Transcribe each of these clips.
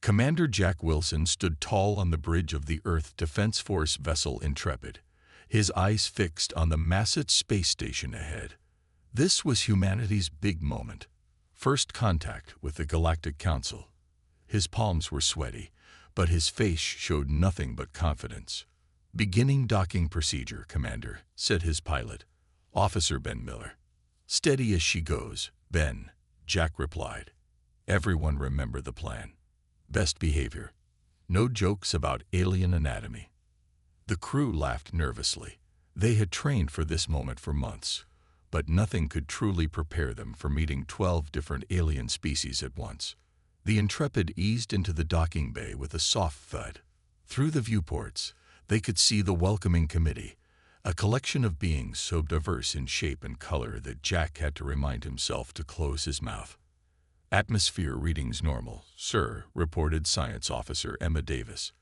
Commander Jack Wilson stood tall on the bridge of the Earth Defense Force vessel Intrepid, his eyes fixed on the massive space station ahead. This was humanity's big moment. First contact with the Galactic Council. His palms were sweaty, but his face showed nothing but confidence. "Beginning docking procedure, Commander," said his pilot, Officer Ben Miller. "Steady as she goes, Ben," Jack replied. "Everyone remember the plan. Best behavior. No jokes about alien anatomy." The crew laughed nervously. They had trained for this moment for months, but nothing could truly prepare them for meeting 12 different alien species at once. The Intrepid eased into the docking bay with a soft thud. Through the viewports, they could see the welcoming committee, a collection of beings so diverse in shape and color that Jack had to remind himself to close his mouth. "Atmosphere readings normal, sir," reported Science Officer Emma Davis.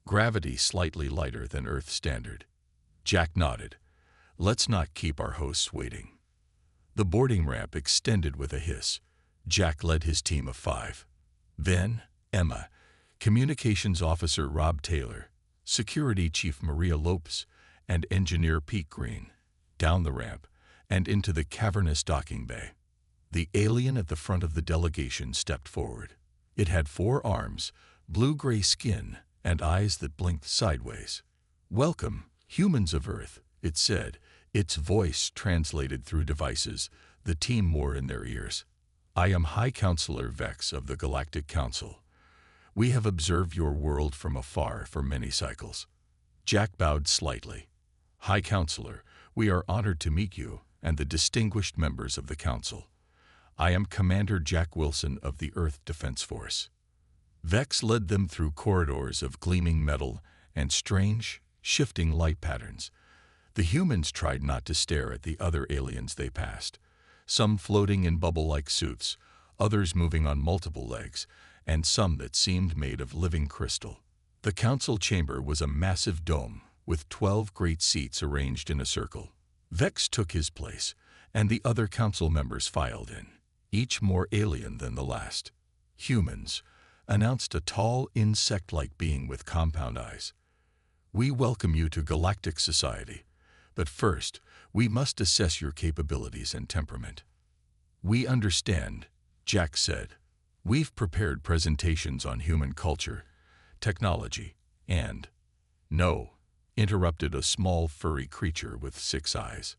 "Gravity slightly lighter than Earth standard." Jack nodded. "Let's not keep our hosts waiting." The boarding ramp extended with a hiss. Jack led his team of 5. Ben, Emma, Communications Officer Rob Taylor, Security Chief Maria Lopes, and Engineer Pete Green, down the ramp and into the cavernous docking bay. The alien at the front of the delegation stepped forward. It had 4 arms, blue-gray skin, and eyes that blinked sideways. "Welcome, humans of Earth," it said, its voice translated through devices the team wore in their ears. "I am High Counselor Vex of the Galactic Council. We have observed your world from afar for many cycles." Jack bowed slightly. "High Counselor, we are honored to meet you and the distinguished members of the Council. I am Commander Jack Wilson of the Earth Defense Force." Vex led them through corridors of gleaming metal and strange, shifting light patterns. The humans tried not to stare at the other aliens they passed, some floating in bubble-like suits, others moving on multiple legs, and some that seemed made of living crystal. The council chamber was a massive dome with 12 great seats arranged in a circle. Vex took his place, and the other council members filed in, each more alien than the last. "Humans," announced a tall, insect-like being with compound eyes. "We welcome you to Galactic Society. But first, we must assess your capabilities and temperament." "We understand," Jack said. "We've prepared presentations on human culture, technology, and—" "No," interrupted a small furry creature with 6 eyes.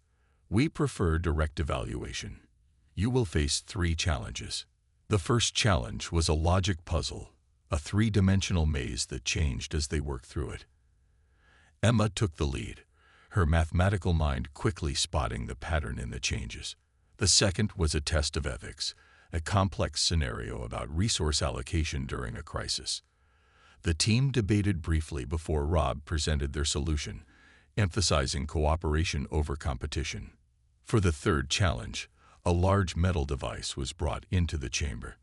"We prefer direct evaluation. You will face 3 challenges." The first challenge was a logic puzzle, a 3-dimensional maze that changed as they worked through it. Emma took the lead, her mathematical mind quickly spotting the pattern in the changes. The second was a test of ethics, a complex scenario about resource allocation during a crisis. The team debated briefly before Rob presented their solution, emphasizing cooperation over competition. For the third challenge, a large metal device was brought into the chamber.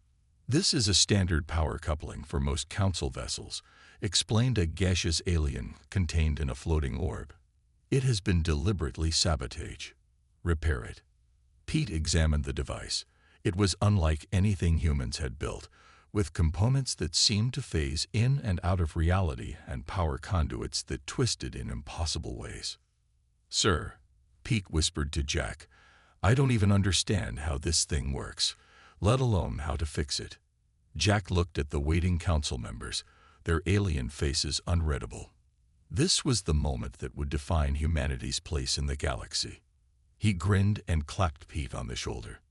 "This is a standard power coupling for most council vessels," explained a gaseous alien contained in a floating orb. "It has been deliberately sabotaged. Repair it." Pete examined the device. It was unlike anything humans had built, with components that seemed to phase in and out of reality and power conduits that twisted in impossible ways. "Sir," Pete whispered to Jack, "I don't even understand how this thing works, let alone how to fix it." Jack looked at the waiting council members, their alien faces unreadable. This was the moment that would define humanity's place in the galaxy. He grinned and clapped Pete on the shoulder.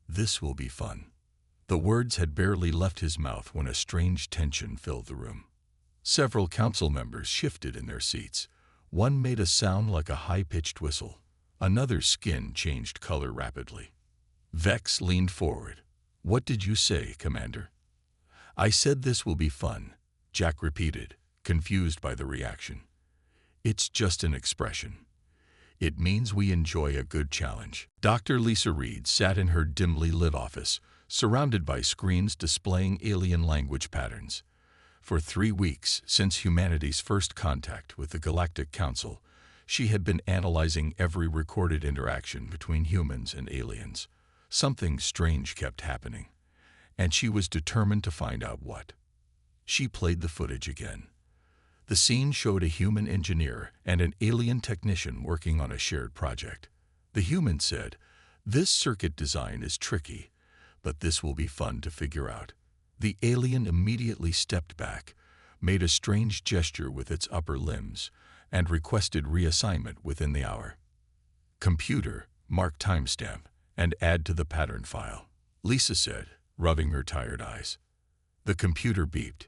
"This will be fun." The words had barely left his mouth when a strange tension filled the room. Several council members shifted in their seats. One made a sound like a high-pitched whistle. Another's skin changed color rapidly. Vex leaned forward. "What did you say, Commander?" "I said this will be fun," Jack repeated, confused by the reaction. "It's just an expression. It means we enjoy a good challenge." Dr. Lisa Reed sat in her dimly lit office, surrounded by screens displaying alien language patterns. For 3 weeks since humanity's first contact with the Galactic Council, she had been analyzing every recorded interaction between humans and aliens. Something strange kept happening, and she was determined to find out what. She played the footage again. The scene showed a human engineer and an alien technician working on a shared project. The human said, "This circuit design is tricky, but this will be fun to figure out." The alien immediately stepped back, made a strange gesture with its upper limbs, and requested reassignment within the hour. "Computer, mark timestamp and add to the pattern file," Lisa said, rubbing her tired eyes. The computer beeped.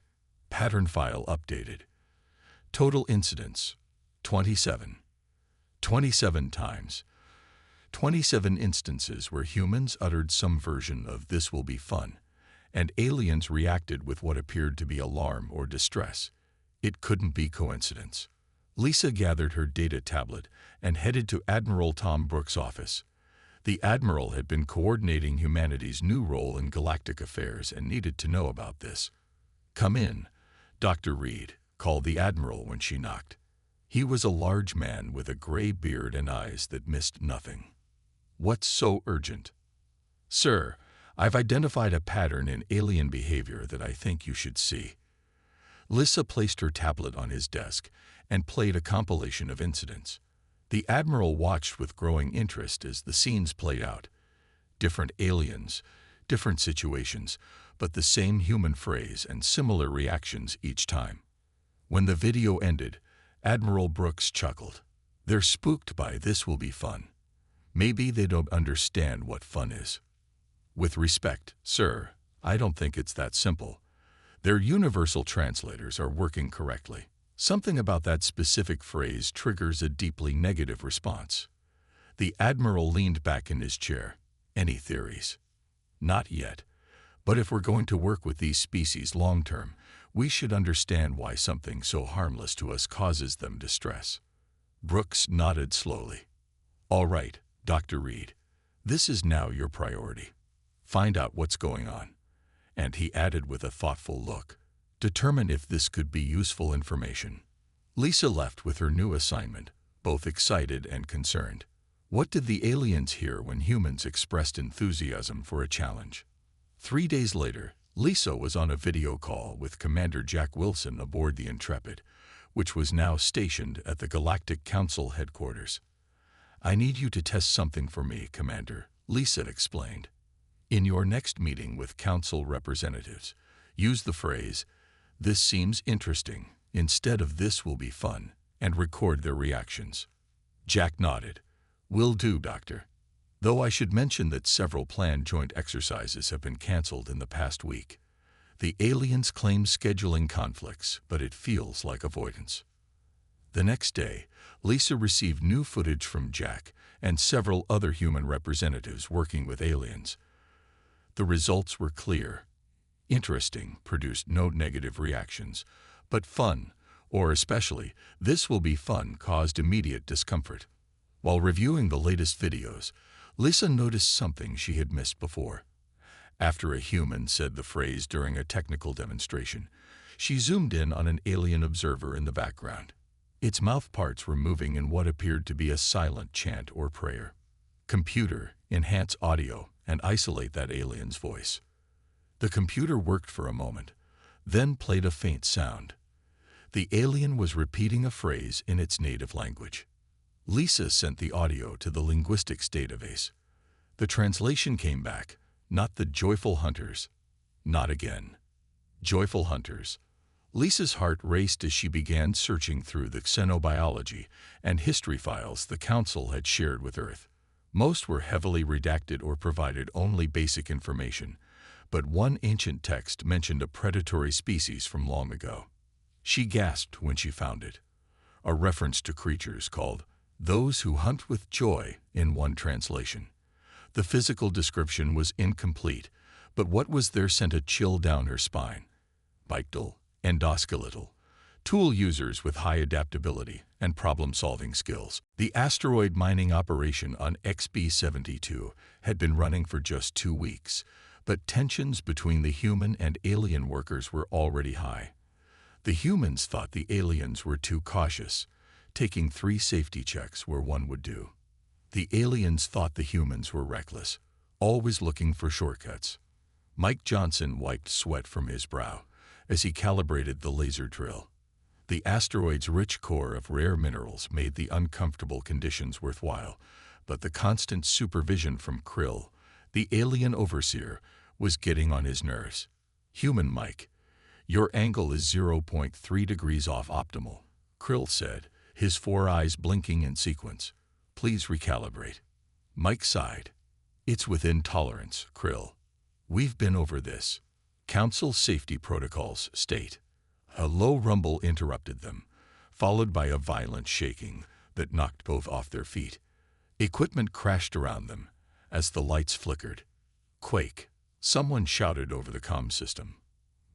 Pattern file updated. Total incidents, 27. 27 times. 27 instances where humans uttered some version of "this will be fun," and aliens reacted with what appeared to be alarm or distress. It couldn't be coincidence. Lisa gathered her data tablet and headed to Admiral Tom Brooks' office. The Admiral had been coordinating humanity's new role in galactic affairs and needed to know about this. "Come in, Dr. Reed," called the Admiral when she knocked. He was a large man with a gray beard and eyes that missed nothing. "What's so urgent?" "Sir, I've identified a pattern in alien behavior that I think you should see." Lisa placed her tablet on his desk and played a compilation of incidents. The Admiral watched with growing interest as the scenes played out. Different aliens, different situations, but the same human phrase and similar reactions each time. When the video ended, Admiral Brooks chuckled. "They're spooked by 'this will be fun.' Maybe they don't understand what fun is." "With respect, sir, I don't think it's that simple. Their universal translators are working correctly. Something about that specific phrase triggers a deeply negative response." The Admiral leaned back in his chair. "Any theories?" "Not yet. But if we're going to work with these species long-term, we should understand why something so harmless to us causes them distress." Brooks nodded slowly. "All right, Dr. Reed. This is now your priority. Find out what's going on." And he added with a thoughtful look, "Determine if this could be useful information." Lisa left with her new assignment, both excited and concerned. What did the aliens hear when humans expressed enthusiasm for a challenge? 3 days later, Lisa was on a video call with Commander Jack Wilson aboard the Intrepid, which was now stationed at the Galactic Council headquarters. "I need you to test something for me, Commander," Lisa explained. "In your next meeting with Council representatives, use the phrase, 'This seems interesting,' instead of 'this will be fun,' and record their reactions." Jack nodded. "Will do, Doctor. Though I should mention that several planned joint exercises have been canceled in the past week. The aliens claim scheduling conflicts, but it feels like avoidance." The next day, Lisa received new footage from Jack and several other human representatives working with aliens. The results were clear. Interesting produced no negative reactions, but fun, or especially "this will be fun," caused immediate discomfort. While reviewing the latest videos, Lisa noticed something she had missed before. After a human said the phrase during a technical demonstration, she zoomed in on an alien observer in the background. Its mouth parts were moving in what appeared to be a silent chant or prayer. "Computer, enhance audio and isolate that alien's voice." The computer worked for a moment, then played a faint sound. The alien was repeating a phrase in its native language. Lisa sent the audio to the linguistics database. The translation came back, "Not the joyful hunters." Not again. Joyful hunters. Lisa's heart raced as she began searching through the xenobiology and history files the Council had shared with Earth. Most were heavily redacted or provided only basic information, but one ancient text mentioned a predatory species from long ago. She gasped when she found it. A reference to creatures called "those who hunt with joy" in one translation. The physical description was incomplete, but what was there sent a chill down her spine. Bictal, endoskeletal, tool users with high adaptability and problem-solving skills. The asteroid mining operation on XB-72 had been running for just 2 weeks, but tensions between the human and alien workers were already high. The humans thought the aliens were too cautious, taking 3 safety checks where 1 would do. The aliens thought the humans were reckless, always looking for shortcuts. Mike Johnson wiped sweat from his brow as he calibrated the laser drill. The asteroid's rich core of rare minerals made the uncomfortable conditions worthwhile, but the constant supervision from Krill, the alien overseer, was getting on his nerves. "Human Mike, your angle is 0.3 degrees off optimal," Krill said, his four eyes blinking in sequence. "Please recalibrate." Mike sighed. "It's within tolerance, Krill. We've been over this. Council safety protocols state." A low rumble interrupted them, followed by a violent shaking that knocked both off their feet. Equipment crashed around them as the lights flickered. "Quake," someone shouted over the comm system.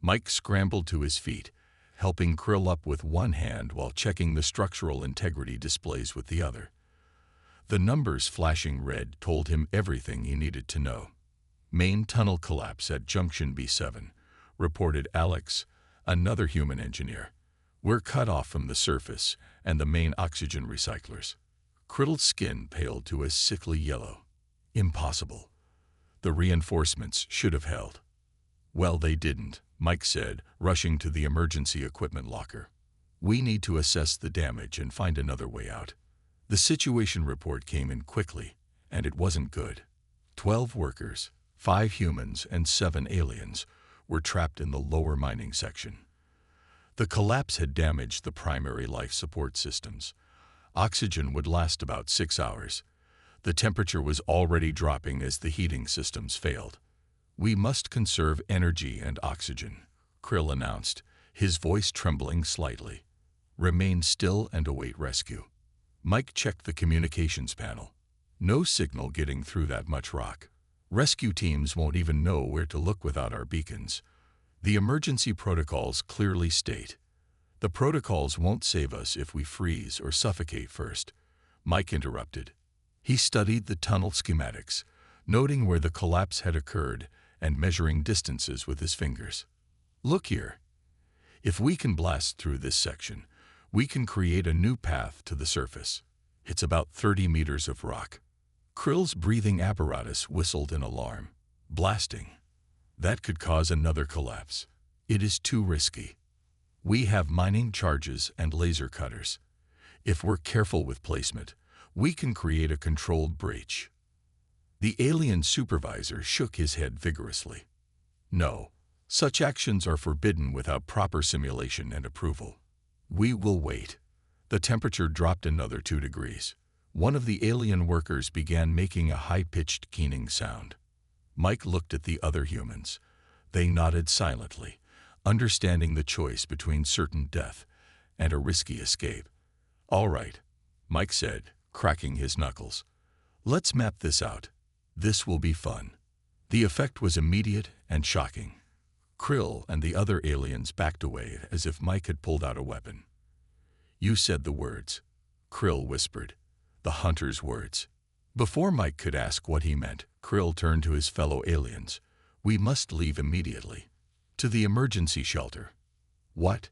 Mike scrambled to his feet, helping Krill up with one hand while checking the structural integrity displays with the other. The numbers flashing red told him everything he needed to know. "Main tunnel collapse at Junction B7, reported Alex, another human engineer. "We're cut off from the surface and the main oxygen recyclers." Krill's skin paled to a sickly yellow. "Impossible. The reinforcements should have held." "Well, they didn't," Mike said, rushing to the emergency equipment locker. "We need to assess the damage and find another way out." The situation report came in quickly, and it wasn't good. 12 workers, 5 humans and 7 aliens, were trapped in the lower mining section. The collapse had damaged the primary life support systems. Oxygen would last about 6 hours. The temperature was already dropping as the heating systems failed. "We must conserve energy and oxygen," Krill announced, his voice trembling slightly. "Remain still and await rescue." Mike checked the communications panel. No signal getting through that much rock. "Rescue teams won't even know where to look without our beacons. The emergency protocols clearly state, the protocols won't save us if we freeze or suffocate first," Mike interrupted. He studied the tunnel schematics, noting where the collapse had occurred and measuring distances with his fingers. "Look here. If we can blast through this section, we can create a new path to the surface. It's about 30 meters of rock." Krill's breathing apparatus whistled in alarm. "Blasting? That could cause another collapse. It is too risky. We have mining charges and laser cutters. If we're careful with placement, we can create a controlled breach." The alien supervisor shook his head vigorously. "No, such actions are forbidden without proper simulation and approval. We will wait." The temperature dropped another 2 degrees. One of the alien workers began making a high-pitched keening sound. Mike looked at the other humans. They nodded silently, understanding the choice between certain death and a risky escape. "All right," Mike said, cracking his knuckles. "Let's map this out. This will be fun." The effect was immediate and shocking. Krill and the other aliens backed away as if Mike had pulled out a weapon. "You said the words," Krill whispered. "The hunter's words." Before Mike could ask what he meant, Krill turned to his fellow aliens. "We must leave immediately. To the emergency shelter." "What?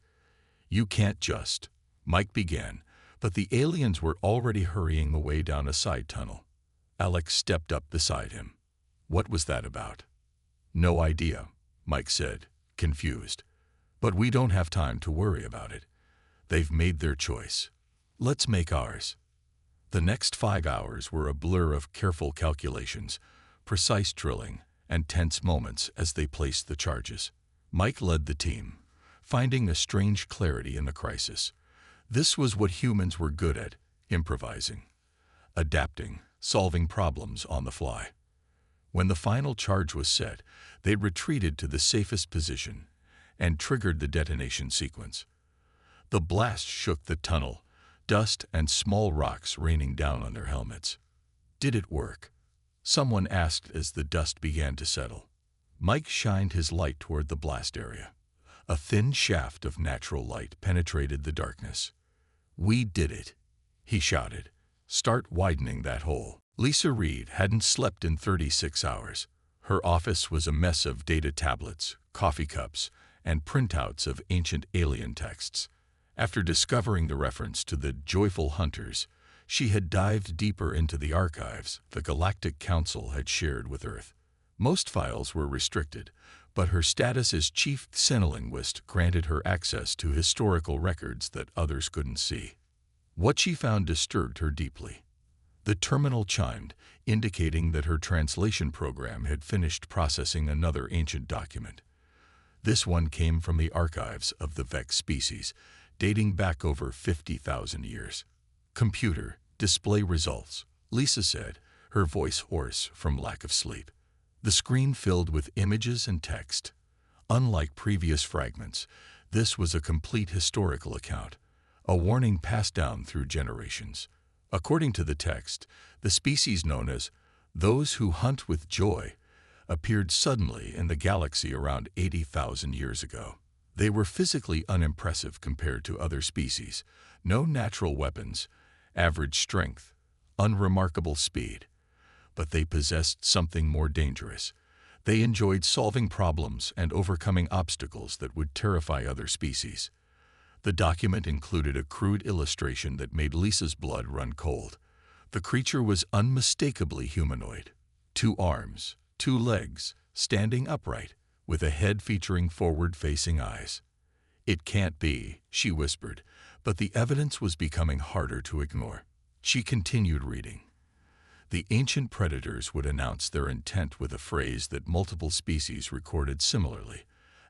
You can't just..." Mike began, but the aliens were already hurrying away down a side tunnel. Alex stepped up beside him. "What was that about?" "No idea," Mike said, confused. "But we don't have time to worry about it. They've made their choice. Let's make ours." The next 5 hours were a blur of careful calculations, precise drilling, and tense moments as they placed the charges. Mike led the team, finding a strange clarity in the crisis. This was what humans were good at, improvising, adapting, solving problems on the fly. When the final charge was set, they retreated to the safest position and triggered the detonation sequence. The blast shook the tunnel, dust and small rocks raining down on their helmets. "Did it work?" someone asked as the dust began to settle. Mike shined his light toward the blast area. A thin shaft of natural light penetrated the darkness. "We did it," he shouted. "Start widening that hole." Lisa Reed hadn't slept in 36 hours. Her office was a mess of data tablets, coffee cups, and printouts of ancient alien texts. After discovering the reference to the joyful hunters, she had dived deeper into the archives the Galactic Council had shared with Earth. Most files were restricted, but her status as chief xenolinguist granted her access to historical records that others couldn't see. What she found disturbed her deeply. The terminal chimed, indicating that her translation program had finished processing another ancient document. This one came from the archives of the Vex species, dating back over 50,000 years. "Computer, display results," Lisa said, her voice hoarse from lack of sleep. The screen filled with images and text. Unlike previous fragments, this was a complete historical account, a warning passed down through generations. According to the text, the species known as those who hunt with joy appeared suddenly in the galaxy around 80,000 years ago. They were physically unimpressive compared to other species. No natural weapons, average strength, unremarkable speed. But they possessed something more dangerous. They enjoyed solving problems and overcoming obstacles that would terrify other species. The document included a crude illustration that made Lisa's blood run cold. The creature was unmistakably humanoid. 2 arms, 2 legs, standing upright, with a head featuring forward-facing eyes. "It can't be," she whispered, but the evidence was becoming harder to ignore. She continued reading. The ancient predators would announce their intent with a phrase that multiple species recorded similarly,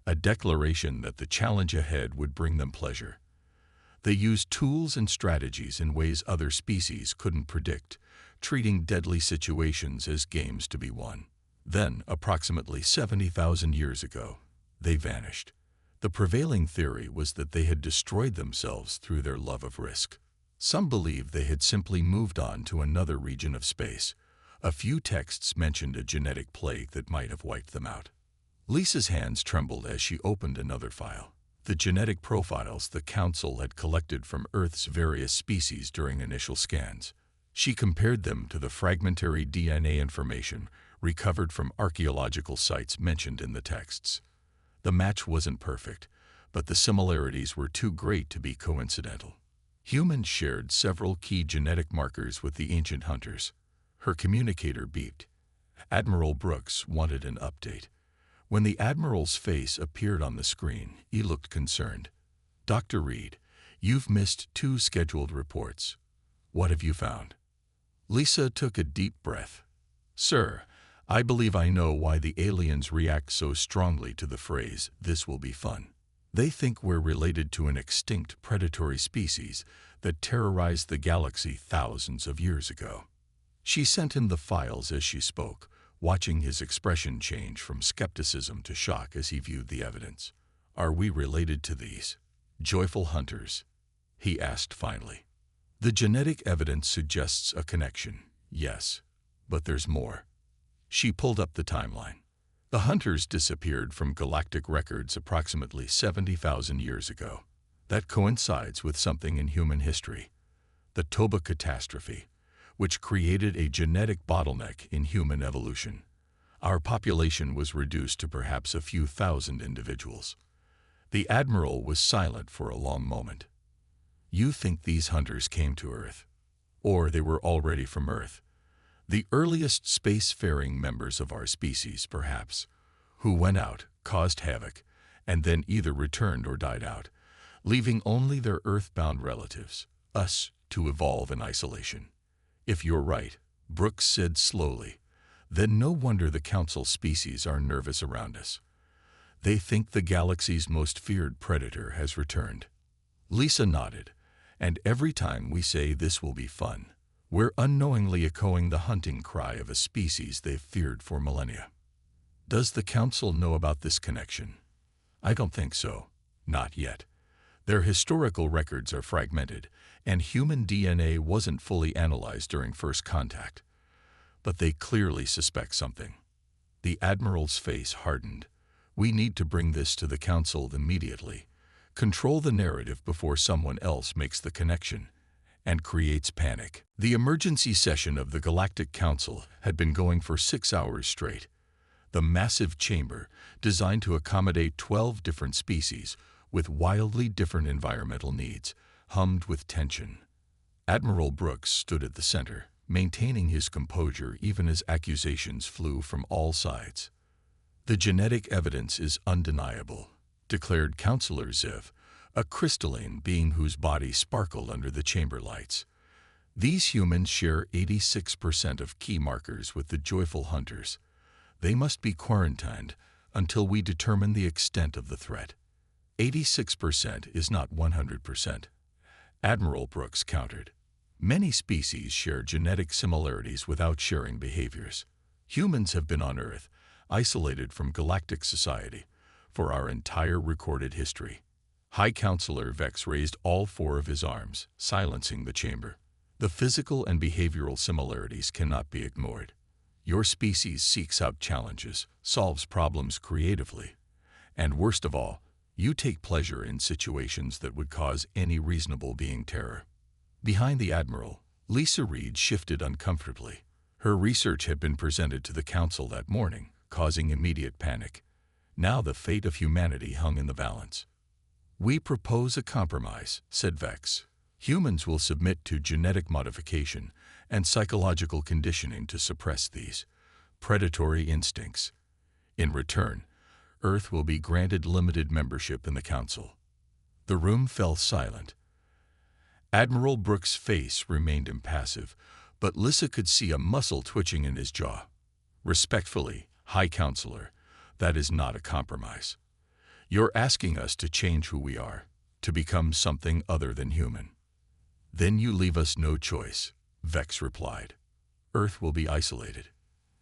a declaration that the challenge ahead would bring them pleasure. They used tools and strategies in ways other species couldn't predict, treating deadly situations as games to be won. Then, approximately 70,000 years ago, they vanished. The prevailing theory was that they had destroyed themselves through their love of risk. Some believed they had simply moved on to another region of space. A few texts mentioned a genetic plague that might have wiped them out. Lisa's hands trembled as she opened another file. The genetic profiles the Council had collected from Earth's various species during initial scans. She compared them to the fragmentary DNA information recovered from archaeological sites mentioned in the texts. The match wasn't perfect, but the similarities were too great to be coincidental. Humans shared several key genetic markers with the ancient hunters. Her communicator beeped. Admiral Brooks wanted an update. When the Admiral's face appeared on the screen, he looked concerned. "Dr. Reed, you've missed 2 scheduled reports. What have you found?" Lisa took a deep breath. "Sir, I believe I know why the aliens react so strongly to the phrase, 'this will be fun.' They think we're related to an extinct predatory species that terrorized the galaxy thousands of years ago." She sent him the files as she spoke, watching his expression change from skepticism to shock as he viewed the evidence. "Are we related to these joyful hunters?" he asked finally. "The genetic evidence suggests a connection, yes, but there's more." She pulled up the timeline. The hunters disappeared from galactic records approximately 70,000 years ago. That coincides with something in human history, the Toba catastrophe, which created a genetic bottleneck in human evolution. Our population was reduced to perhaps a few thousand individuals. The Admiral was silent for a long moment. "You think these hunters came to Earth? Or they were already from Earth? The earliest spacefaring members of our species, perhaps, who went out, caused havoc, and then either returned or died out, leaving only their earthbound relatives, us, to evolve in isolation." "If you're right," Brooks said slowly, "then no wonder the Council species are nervous around us. They think the galaxy's most feared predator has returned." Lisa nodded, "And every time we say this will be fun, we're unknowingly echoing the hunting cry of a species they've feared for millennia." "Does the Council know about this connection?" "I don't think so. Not yet. Their historical records are fragmented, and human DNA wasn't fully analyzed during first contact. But they clearly suspect something." The Admiral's face hardened. "We need to bring this to the Council immediately. Control the narrative before someone else makes the connection and creates panic." The emergency session of the Galactic Council had been going for 6 hours straight. The massive chamber, designed to accommodate 12 different species with wildly different environmental needs, hummed with tension. Admiral Brooks stood at the center, maintaining his composure even as accusations flew from all sides. The genetic evidence is undeniable, declared Counselor Ziv, a crystalline being whose body sparkled under the chamber lights. These humans share 86% of key markers with the joyful hunters. They must be quarantined until we determine the extent of the threat. 86% is not 100%. Admiral Brooks countered. Many species share genetic similarities without sharing behaviors. Humans have been on Earth, isolated from galactic society, for our entire recorded history. High Counselor Vex raised all four of his arms, silencing the chamber. The physical and behavioral similarities cannot be ignored. Your species seeks out challenges, solves problems creatively, and worst of all, you take pleasure in situations that would cause any reasonable being terror. Behind the Admiral, Lisa Reed shifted uncomfortably. Her research had been presented to the Council that morning, causing immediate panic. Now the fate of humanity hung in the balance. "We propose a compromise," said Vex. "Humans will submit to genetic modification and psychological conditioning to suppress these predatory instincts. In return, Earth will be granted limited membership in the Council." The room fell silent. Admiral Brooks' face remained impassive, but Lissa could see a muscle twitching in his jaw. "Respectfully, High Counselor, that is not a compromise. You're asking us to change who we are, to become something other than human." "Then you leave us no choice," Vex replied. "Earth will be isolated.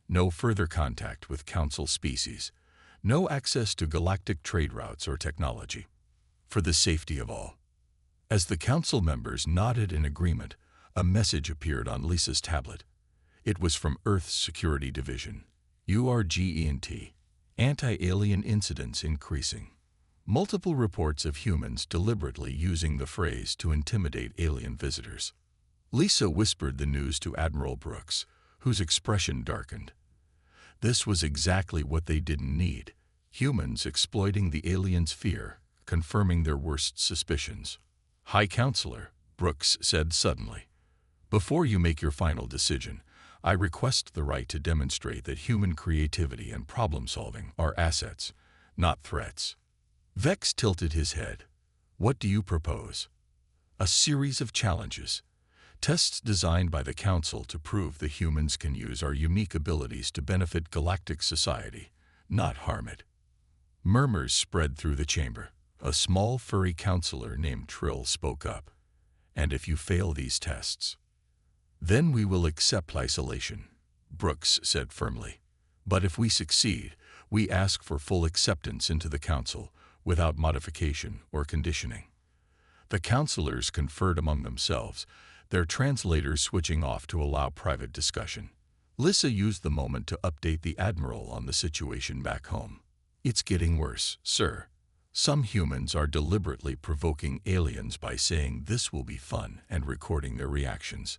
No further contact with Council species. No access to galactic trade routes or technology. For the safety of all." As the Council members nodded in agreement, a message appeared on Lisa's tablet. It was from Earth's Security Division. URGENT. Anti-alien incidents increasing. Multiple reports of humans deliberately using the phrase to intimidate alien visitors. Lisa whispered the news to Admiral Brooks, whose expression darkened. This was exactly what they didn't need. Humans exploiting the aliens' fear, confirming their worst suspicions. "High Counselor," Brooks said suddenly, "before you make your final decision, I request the right to demonstrate that human creativity and problem-solving are assets, not threats." Vex tilted his head. "What do you propose?" "A series of challenges. Tests designed by the Council to prove that humans can use our unique abilities to benefit galactic society, not harm it." Murmurs spread through the chamber. A small furry counselor named Trill spoke up. "And if you fail these tests, then we will accept isolation," Brooks said firmly. "But if we succeed, we ask for full acceptance into the Council, without modification or conditioning." The counselors conferred among themselves, their translators switching off to allow private discussion. Lissa used the moment to update the Admiral on the situation back home. "It's getting worse, sir. Some humans are deliberately provoking aliens by saying this will be fun and recording their reactions.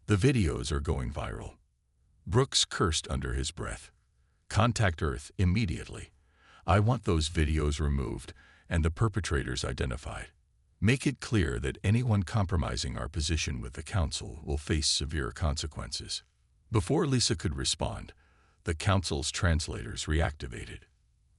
The videos are going viral." Brooks cursed under his breath. "Contact Earth immediately. I want those videos removed and the perpetrators identified. Make it clear that anyone compromising our position with the Council will face severe consequences." Before Lisa could respond, the Council's translators reactivated.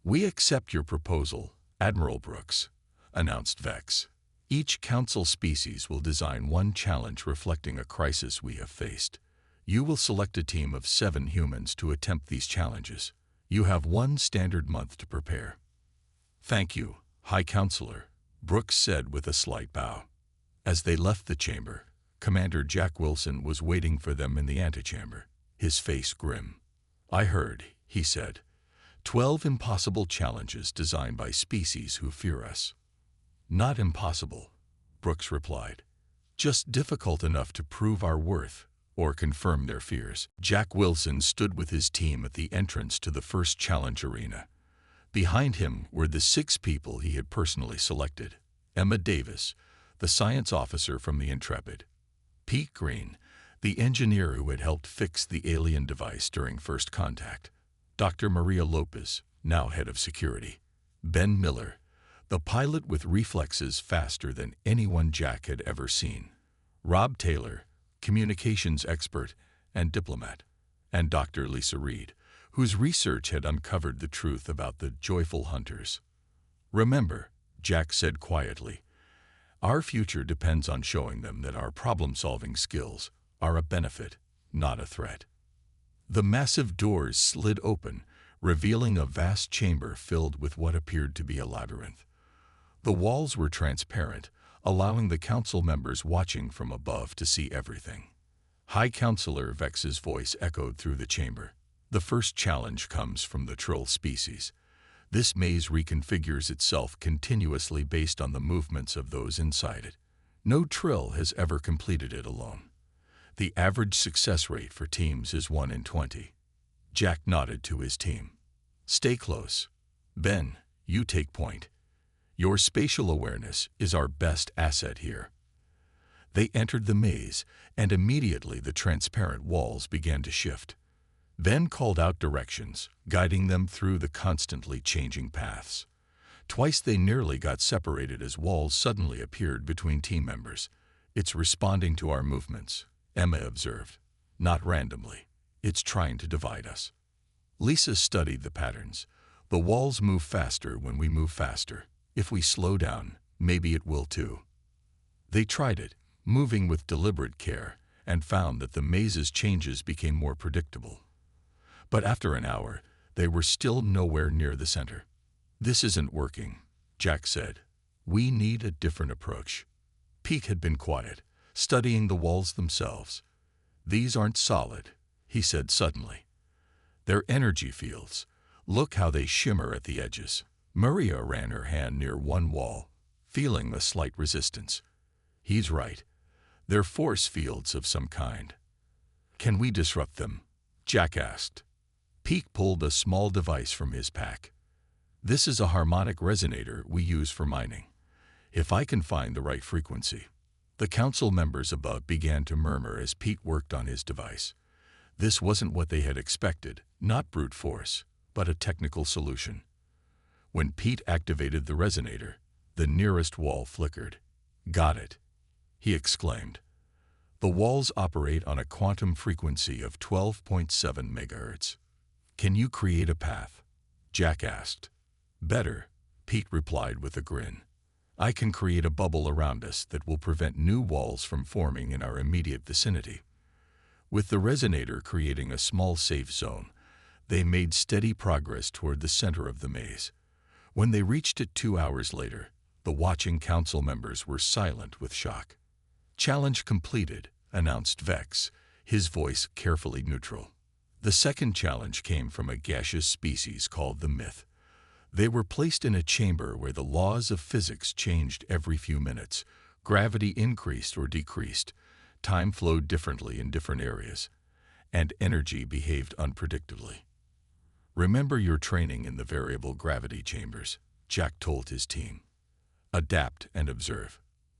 "We accept your proposal, Admiral Brooks," announced Vex. "Each Council species will design one challenge reflecting a crisis we have faced. You will select a team of 7 humans to attempt these challenges. You have 1 standard month to prepare." "Thank you, High Counselor," Brooks said with a slight bow. As they left the chamber, Commander Jack Wilson was waiting for them in the antechamber, his face grim. "I heard," he said, 12 impossible challenges designed by species who fear us." "Not impossible," Brooks replied. "Just difficult enough to prove our worth or confirm their fears." Jack Wilson stood with his team at the entrance to the first challenge arena. Behind him were the 6 people he had personally selected. Emma Davis, the science officer from the Intrepid. Pete Green, the engineer who had helped fix the alien device during first contact. Dr. Maria Lopez, now head of security. Ben Miller, the pilot with reflexes faster than anyone Jack had ever seen. Rob Taylor, communications expert and diplomat. And Dr. Lisa Reed, whose research had uncovered the truth about the joyful hunters. "Remember," Jack said quietly, "our future depends on showing them that our problem-solving skills are a benefit, not a threat." The massive doors slid open, revealing a vast chamber filled with what appeared to be a labyrinth. The walls were transparent, allowing the council members watching from above to see everything. High Counselor Vex's voice echoed through the chamber. "The first challenge comes from the Trill species. This maze reconfigures itself continuously based on the movements of those inside it. No Trill has ever completed it alone. The average success rate for teams is 1 in 20. Jack nodded to his team. "Stay close. Ben, you take point. Your spatial awareness is our best asset here." They entered the maze, and immediately the transparent walls began to shift. Ben called out directions, guiding them through the constantly changing paths. Twice they nearly got separated as walls suddenly appeared between team members. "It's responding to our movements," Emma observed. "Not randomly. It's trying to divide us." Lisa studied the patterns. "The walls move faster when we move faster. If we slow down, maybe it will too." They tried it, moving with deliberate care, and found that the maze's changes became more predictable. But after an hour, they were still nowhere near the center. "This isn't working," Jack said. "We need a different approach." Pete had been quiet, studying the walls themselves. "These aren't solid," he said suddenly. "They're energy fields. Look how they shimmer at the edges." Maria ran her hand near one wall, feeling a slight resistance. "He's right. They're force fields of some kind." "Can we disrupt them?" Jack asked. Pete pulled a small device from his pack. "This is a harmonic resonator we use for mining. If I can find the right frequency." The council members above began to murmur as Pete worked on his device. This wasn't what they had expected, not brute force, but a technical solution. When Pete activated the resonator, the nearest wall flickered. "Got it," he exclaimed. "The walls operate on a quantum frequency of 12.7 megahertz. "Can you create a path?" Jack asked. "Better," Pete replied with a grin. "I can create a bubble around us that will prevent new walls from forming in our immediate vicinity." With the resonator creating a small safe zone, they made steady progress toward the center of the maze. When they reached it 2 hours later, the watching council members were silent with shock. "Challenge completed," announced Vex, his voice carefully neutral. The second challenge came from a gaseous species called the Myth. They were placed in a chamber where the laws of physics changed every few minutes. Gravity increased or decreased, time flowed differently in different areas, and energy behaved unpredictably. "Remember your training in the variable gravity chambers," Jack told his team. "Adapt and observe."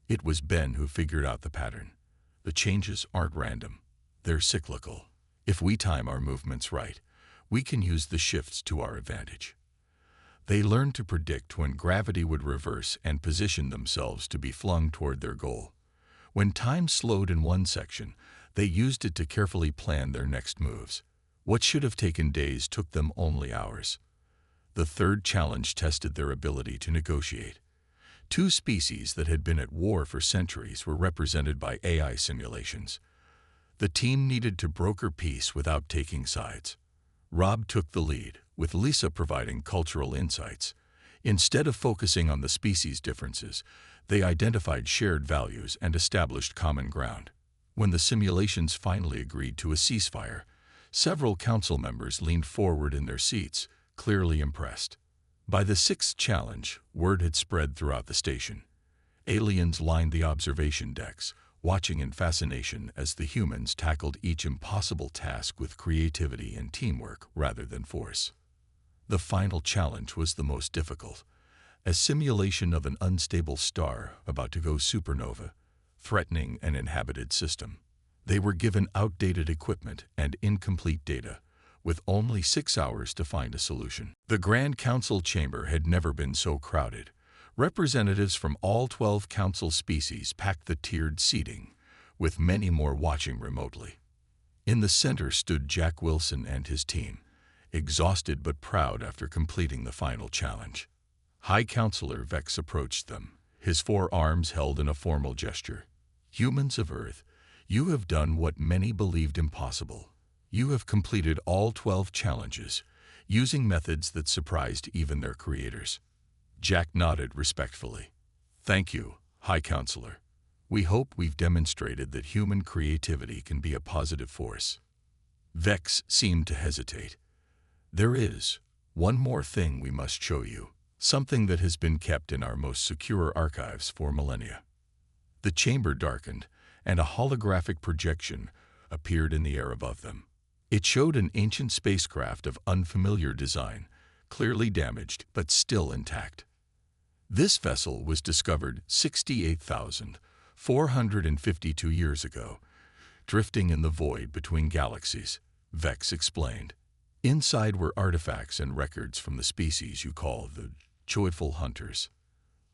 It was Ben who figured out the pattern. "The changes aren't random. They're cyclical. If we time our movements right, we can use the shifts to our advantage." They learned to predict when gravity would reverse and position themselves to be flung toward their goal. When time slowed in one section, they used it to carefully plan their next moves. What should have taken days took them only hours. The third challenge tested their ability to negotiate. Two species that had been at war for centuries were represented by AI simulations. The team needed to broker peace without taking sides. Rob took the lead, with Lisa providing cultural insights. Instead of focusing on the species differences, they identified shared values and established common ground. When the simulations finally agreed to a ceasefire, several council members leaned forward in their seats, clearly impressed. By the sixth challenge, word had spread throughout the station. Aliens lined the observation decks, watching in fascination as the humans tackled each impossible task with creativity and teamwork rather than force. The final challenge was the most difficult, a simulation of an unstable star about to go supernova, threatening an inhabited system. They were given outdated equipment and incomplete data, with only 6 hours to find a solution. The Grand Council chamber had never been so crowded. Representatives from all 12 council species packed the tiered seating, with many more watching remotely. In the center stood Jack Wilson and his team, exhausted but proud after completing the final challenge. High Counselor Vex approached them, his 4 arms held in a formal gesture. "Humans of Earth, you have done what many believed impossible. You have completed all 12 challenges, using methods that surprised even their creators." Jack nodded respectfully. "Thank you, High Counselor. We hope we've demonstrated that human creativity can be a positive force." Vex seemed to hesitate. "There is one more thing we must show you, something that has been kept in our most secure archives for millennia." The chamber darkened, and a holographic projection appeared in the air above them. It showed an ancient spacecraft of unfamiliar design, clearly damaged but still intact. This vessel was discovered 68,452 years ago, drifting in the void between galaxies, Vex explained. "Inside were artifacts and records from the species you call the Joyful Hunters."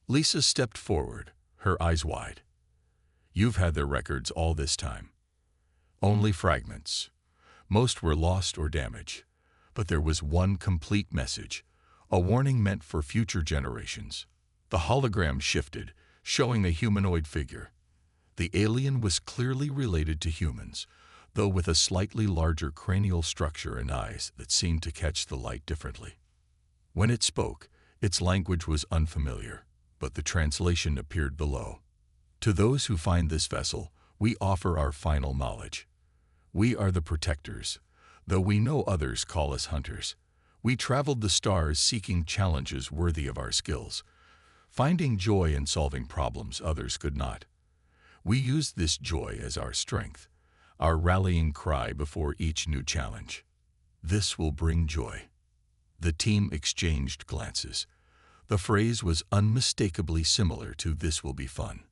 Lisa stepped forward, her eyes wide. "You've had their records all this time." "Only fragments. Most were lost or damaged. But there was one complete message, a warning meant for future generations." The hologram shifted, showing a humanoid figure. The alien was clearly related to humans, though with a slightly larger cranial structure and eyes that seemed to catch the light differently. When it spoke, its language was unfamiliar, but the translation appeared below. "To those who find this vessel, we offer our final knowledge. We are the protectors, though we know others call us hunters. We traveled the stars seeking challenges worthy of our skills, finding joy in solving problems others could not. We use this joy as our strength, our rallying cry before each new challenge. This will bring joy." The team exchanged glances. The phrase was unmistakably similar to "this will be fun."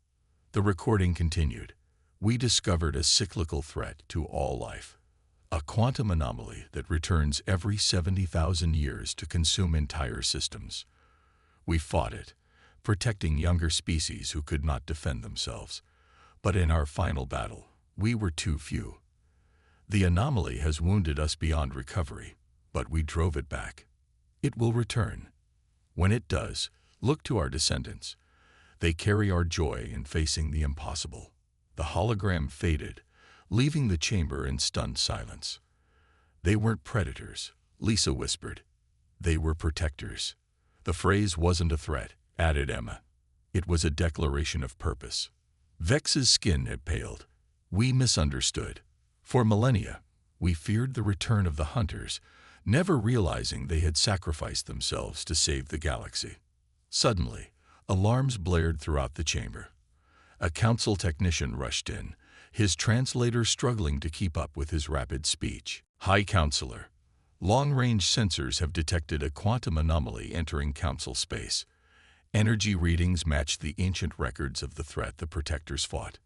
The recording continued. "We discovered a cyclical threat to all life, a quantum anomaly that returns every 70,000 years to consume entire systems. We fought it, protecting younger species who could not defend themselves. But in our final battle, we were too few. The anomaly has wounded us beyond recovery, but we drove it back. It will return. When it does, look to our descendants. They carry our joy in facing the impossible." The hologram faded, leaving the chamber in stunned silence. "They weren't predators," Lisa whispered. "They were protectors." "The phrase wasn't a threat," added Emma. "It was a declaration of purpose." Vex's skin had paled. "We misunderstood. For millennia, we feared the return of the hunters, never realizing they had sacrificed themselves to save the galaxy." Suddenly, alarms blared throughout the chamber. A council technician rushed in, his translator struggling to keep up with his rapid speech. "High Counselor, long-range sensors have detected a quantum anomaly entering council space. Energy readings matched the ancient records of the threat the protectors fought."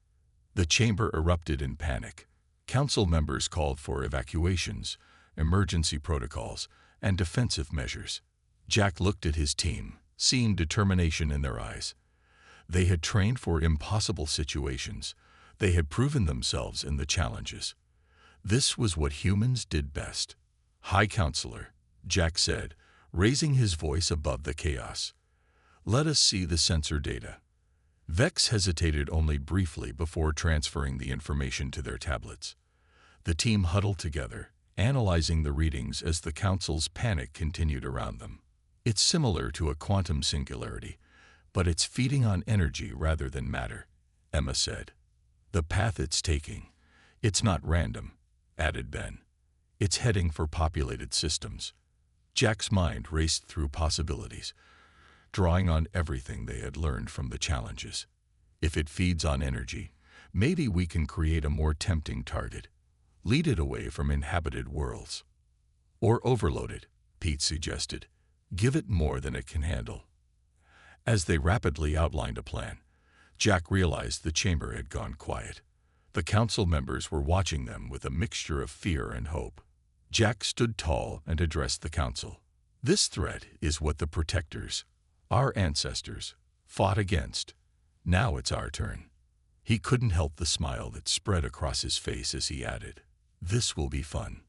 The chamber erupted in panic. Council members called for evacuations, emergency protocols, and defensive measures. Jack looked at his team, seeing determination in their eyes. They had trained for impossible situations. They had proven themselves in the challenges. This was what humans did best. "High Counselor," Jack said, raising his voice above the chaos. "Let us see the sensor data." Vex hesitated only briefly before transferring the information to their tablets. The team huddled together, analyzing the readings as the council's panic continued around them. "It's similar to a quantum singularity, but it's feeding on energy rather than matter," Emma said. "The path it's taking, it's not random," added Ben. "It's heading for populated systems." Jack's mind raced through possibilities, drawing on everything they had learned from the challenges. If it feeds on energy, maybe we can create a more tempting target, lead it away from inhabited worlds. "Or overload it," Pete suggested. "Give it more than it can handle." As they rapidly outlined a plan, Jack realized the chamber had gone quiet. The council members were watching them with a mixture of fear and hope. Jack stood tall and addressed the council. "This threat is what the protectors, our ancestors, fought against. Now it's our turn." He couldn't help the smile that spread across his face as he added, "This will be fun."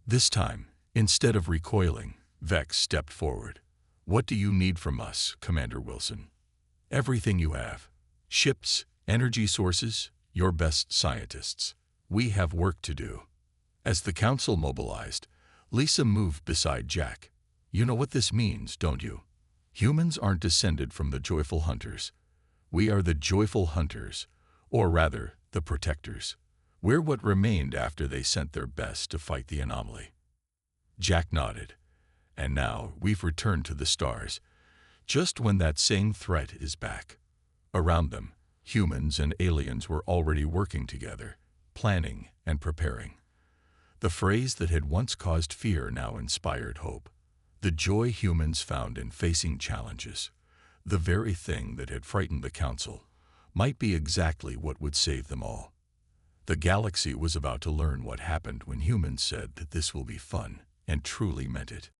This time, Instead of recoiling, Vex stepped forward. "What do you need from us, Commander Wilson?" "Everything you have. Ships, energy sources, your best scientists. We have work to do." As the council mobilized, Lisa moved beside Jack. "You know what this means, don't you? Humans aren't descended from the joyful hunters. We are the joyful hunters, or rather, the protectors. We're what remained after they sent their best to fight the anomaly." Jack nodded. "And now we've returned to the stars, just when that same threat is back." Around them, humans and aliens were already working together, planning and preparing. The phrase that had once caused fear now inspired hope. The joy humans found in facing challenges, the very thing that had frightened the council, might be exactly what would save them all. The galaxy was about to learn what happened when humans said that this will be fun, and truly meant it.